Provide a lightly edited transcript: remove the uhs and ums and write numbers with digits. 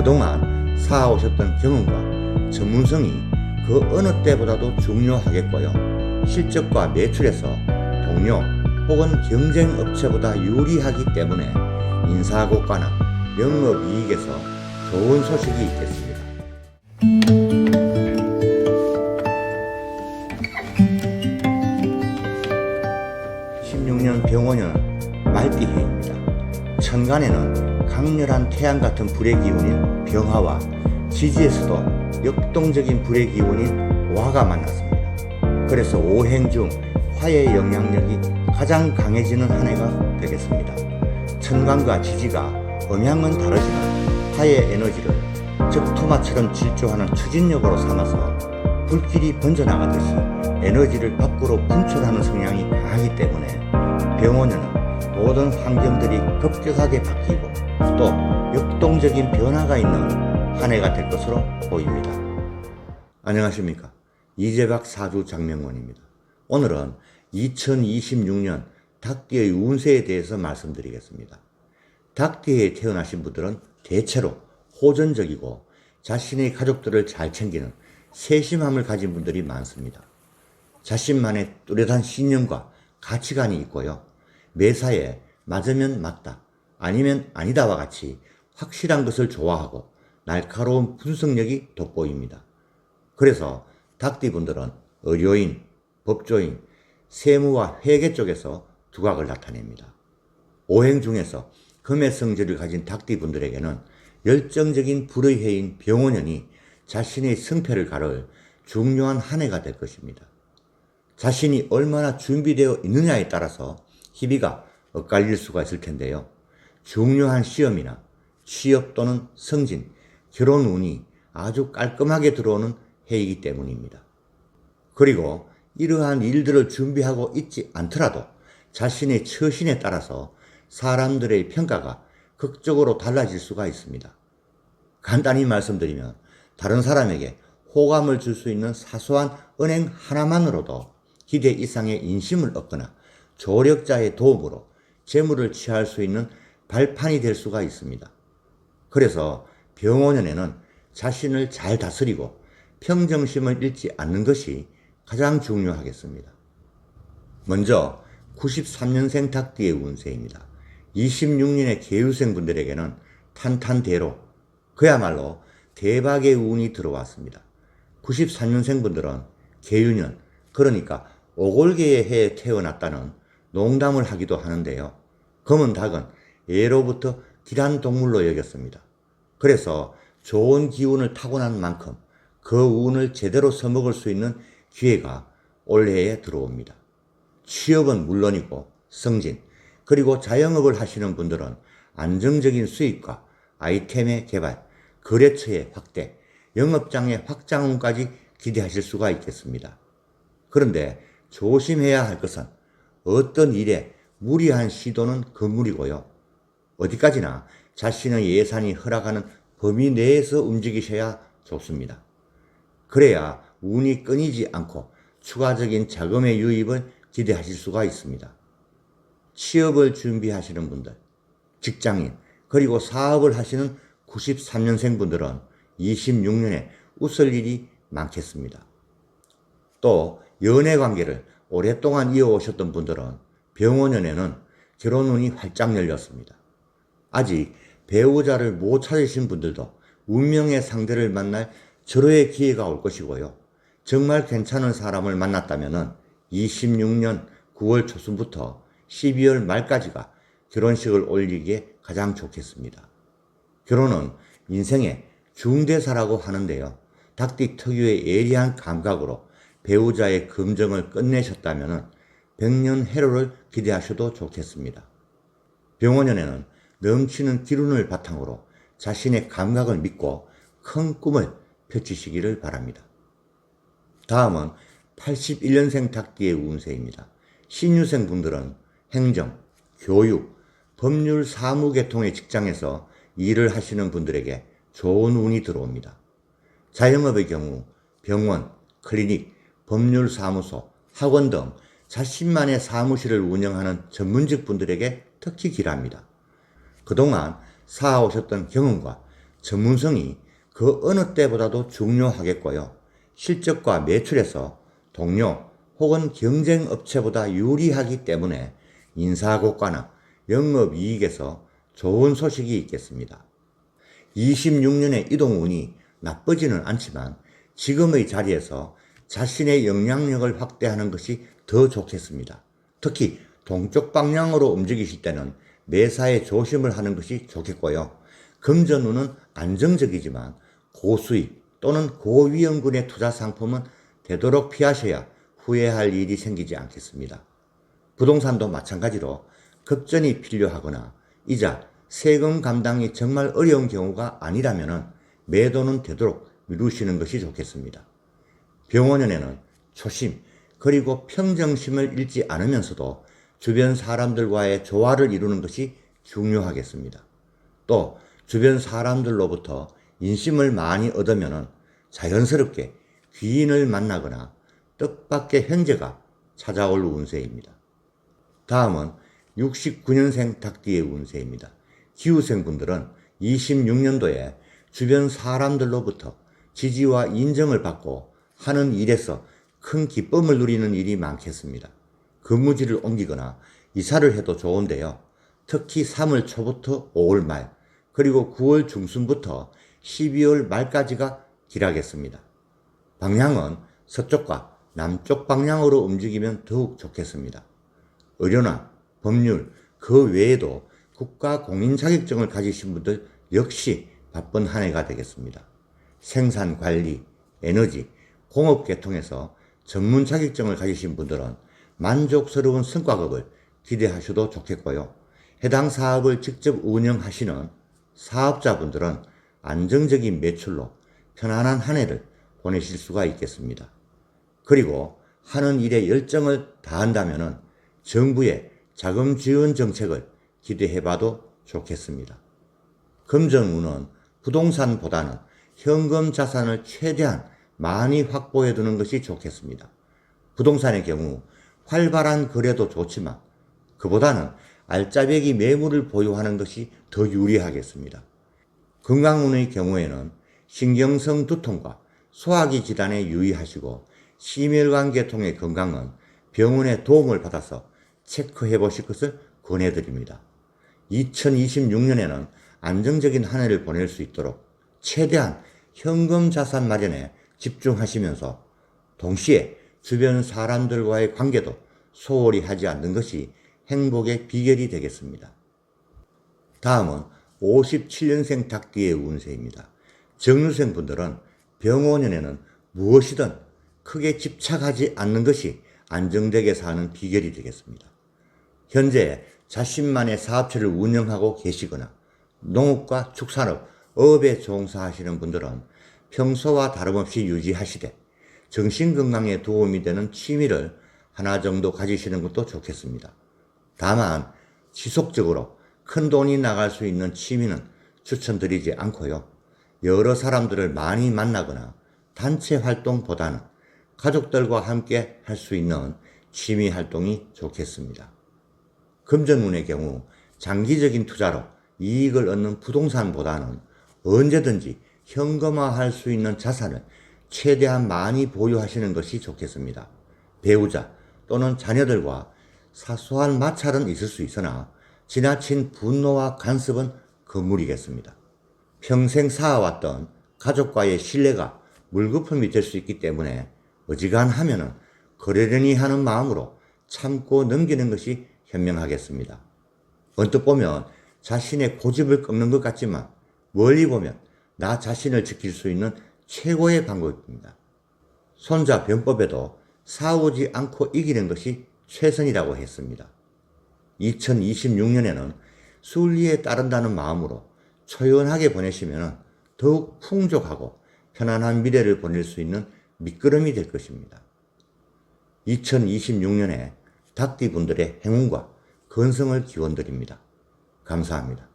그동안 쌓아오셨던 경험과 전문성이 그 어느 때보다도 중요하겠고요. 실적과 매출에서 동료 혹은 경쟁 업체보다 유리하기 때문에 인사고과나 영업이익에서 좋은 소식이 있겠습니다. 16년 병원년 말띠해입니다. 천간에는 강렬한 태양 같은 불의 기운인 병화와 지지에서도 역동적인 불의 기운인 와가 만났습니다. 그래서 오행 중 화의 영향력이 가장 강해지는 한 해가 되겠습니다. 천간과 지지가 음양은 다르지만 화의 에너지를 적토마처럼 질주하는 추진력으로 삼아서 불길이 번져나가듯이 에너지를 밖으로 분출하는 성향이 강하기 때문에 병원에는 모든 환경들이 급격하게 바뀌고 또 역동적인 변화가 있는 한 해가 될 것으로 보입니다. 안녕하십니까. 이재박 사주 장명원입니다. 오늘은 2026년 닭띠의 운세에 대해서 말씀드리겠습니다. 닭띠에 태어나신 분들은 대체로 호전적이고 자신의 가족들을 잘 챙기는 세심함을 가진 분들이 많습니다. 자신만의 뚜렷한 신념과 가치관이 있고요. 매사에 맞으면 맞다, 아니면 아니다와 같이 확실한 것을 좋아하고 날카로운 분석력이 돋보입니다. 그래서 닭띠분들은 의료인, 법조인, 세무와 회계 쪽에서 두각을 나타냅니다. 오행 중에서 금의 성질을 가진 닭띠분들에게는 열정적인 불의 해인 병원년이 자신의 승패를 가를 중요한 한 해가 될 것입니다. 자신이 얼마나 준비되어 있느냐에 따라서 희비가 엇갈릴 수가 있을 텐데요. 중요한 시험이나 취업 또는 승진, 결혼 운이 아주 깔끔하게 들어오는 해이기 때문입니다. 그리고 이러한 일들을 준비하고 있지 않더라도 자신의 처신에 따라서 사람들의 평가가 극적으로 달라질 수가 있습니다. 간단히 말씀드리면 다른 사람에게 호감을 줄 수 있는 사소한 은행 하나만으로도 기대 이상의 인심을 얻거나 조력자의 도움으로 재물을 취할 수 있는 발판이 될 수가 있습니다. 그래서 병원년에는 자신을 잘 다스리고 평정심을 잃지 않는 것이 가장 중요하겠습니다. 먼저 93년생 닭띠의 운세입니다. 26년의 계유생 분들에게는 탄탄대로 그야말로 대박의 운이 들어왔습니다. 93년생 분들은 계유년, 그러니까 오골계의 해에 태어났다는 농담을 하기도 하는데요. 검은 닭은 예로부터 길한 동물로 여겼습니다. 그래서 좋은 기운을 타고난 만큼 그 운을 제대로 써먹을 수 있는 기회가 올해에 들어옵니다. 취업은 물론이고 승진, 그리고 자영업을 하시는 분들은 안정적인 수익과 아이템의 개발, 거래처의 확대, 영업장의 확장운까지 기대하실 수가 있겠습니다. 그런데 조심해야 할 것은 어떤 일에 무리한 시도는 금물이고요. 어디까지나 자신의 예산이 허락하는 범위 내에서 움직이셔야 좋습니다. 그래야 운이 끊이지 않고 추가적인 자금의 유입을 기대하실 수가 있습니다. 취업을 준비하시는 분들, 직장인, 그리고 사업을 하시는 93년생 분들은 26년에 웃을 일이 많겠습니다. 또 연애관계를 오랫동안 이어오셨던 분들은 병원년에는 결혼운이 활짝 열렸습니다. 아직 배우자를 못 찾으신 분들도 운명의 상대를 만날 절호의 기회가 올 것이고요. 정말 괜찮은 사람을 만났다면 26년 9월 초순부터 12월 말까지가 결혼식을 올리기에 가장 좋겠습니다. 결혼은 인생의 중대사라고 하는데요. 닭띠 특유의 예리한 감각으로 배우자의 검정을 끝내셨다면 백년해로를 기대하셔도 좋겠습니다. 병원년에는 넘치는 기운을 바탕으로 자신의 감각을 믿고 큰 꿈을 펼치시기를 바랍니다. 다음은 81년생 닭띠의 운세입니다. 신유생 분들은 행정, 교육, 법률 사무계통의 직장에서 일을 하시는 분들에게 좋은 운이 들어옵니다. 자영업의 경우 병원, 클리닉, 법률사무소, 학원 등 자신만의 사무실을 운영하는 전문직 분들에게 특히 길합니다. 그동안 쌓아오셨던 경험과 전문성이 그 어느 때보다도 중요하겠고요. 실적과 매출에서 동료 혹은 경쟁업체보다 유리하기 때문에 인사고과나 영업이익에서 좋은 소식이 있겠습니다. 26년의 이동운이 나쁘지는 않지만 지금의 자리에서 자신의 영향력을 확대하는 것이 더 좋겠습니다. 특히 동쪽 방향으로 움직이실 때는 매사에 조심을 하는 것이 좋겠고요. 금전운은 안정적이지만 고수익 또는 고위험군의 투자 상품은 되도록 피하셔야 후회할 일이 생기지 않겠습니다. 부동산도 마찬가지로 급전이 필요하거나 이자, 세금 감당이 정말 어려운 경우가 아니라면 매도는 되도록 미루시는 것이 좋겠습니다. 병원연에는 초심 그리고 평정심을 잃지 않으면서도 주변 사람들과의 조화를 이루는 것이 중요하겠습니다. 또 주변 사람들로부터 인심을 많이 얻으면 자연스럽게 귀인을 만나거나 뜻밖의 현재가 찾아올 운세입니다. 다음은 69년생 닭띠의 운세입니다. 기후생분들은 26년도에 주변 사람들로부터 지지와 인정을 받고 하는 일에서 큰 기쁨을 누리는 일이 많겠습니다. 근무지를 옮기거나 이사를 해도 좋은데요. 특히 3월 초부터 5월 말 그리고 9월 중순부터 12월 말까지가 길하겠습니다. 방향은 서쪽과 남쪽 방향으로 움직이면 더욱 좋겠습니다. 의료나 법률, 그 외에도 국가 공인 자격증을 가지신 분들 역시 바쁜 한 해가 되겠습니다. 생산 관리, 에너지, 공업계 통해서 전문 자격증을 가지신 분들은 만족스러운 성과급을 기대하셔도 좋겠고요. 해당 사업을 직접 운영하시는 사업자분들은 안정적인 매출로 편안한 한 해를 보내실 수가 있겠습니다. 그리고 하는 일에 열정을 다한다면 정부의 자금 지원 정책을 기대해봐도 좋겠습니다. 금전운은 부동산보다는 현금 자산을 최대한 많이 확보해두는 것이 좋겠습니다. 부동산의 경우 활발한 거래도 좋지만 그보다는 알짜배기 매물을 보유하는 것이 더 유리하겠습니다. 건강운의 경우에는 신경성 두통과 소화기 질환에 유의하시고 심혈관계통의 건강은 병원의 도움을 받아서 체크해 보실 것을 권해드립니다. 2026년에는 안정적인 한 해를 보낼 수 있도록 최대한 현금 자산 마련에 집중하시면서 동시에 주변 사람들과의 관계도 소홀히 하지 않는 것이 행복의 비결이 되겠습니다. 다음은 57년생 닭띠의 운세입니다. 정유생 분들은 병원연에는 무엇이든 크게 집착하지 않는 것이 안정되게 사는 비결이 되겠습니다. 현재 자신만의 사업체를 운영하고 계시거나 농업과 축산업, 어업에 종사하시는 분들은 평소와 다름없이 유지하시되 정신건강에 도움이 되는 취미를 하나 정도 가지시는 것도 좋겠습니다. 다만 지속적으로 큰 돈이 나갈 수 있는 취미는 추천드리지 않고요. 여러 사람들을 많이 만나거나 단체 활동보다는 가족들과 함께 할 수 있는 취미 활동이 좋겠습니다. 금전운의 경우 장기적인 투자로 이익을 얻는 부동산보다는 언제든지 현금화할 수 있는 자산을 최대한 많이 보유하시는 것이 좋겠습니다. 배우자 또는 자녀들과 사소한 마찰은 있을 수 있으나 지나친 분노와 간섭은 금물이겠습니다. 평생 쌓아왔던 가족과의 신뢰가 물거품이 될 수 있기 때문에 어지간하면은 그러려니 하는 마음으로 참고 넘기는 것이 현명하겠습니다. 언뜻 보면 자신의 고집을 꺾는 것 같지만 멀리 보면 나 자신을 지킬 수 있는 최고의 방법입니다. 손자 변법에도 싸우지 않고 이기는 것이 최선이라고 했습니다. 2026년에는 순리에 따른다는 마음으로 초연하게 보내시면 더욱 풍족하고 편안한 미래를 보낼 수 있는 밑거름이 될 것입니다. 2026년에 닭띠분들의 행운과 건성을 기원드립니다. 감사합니다.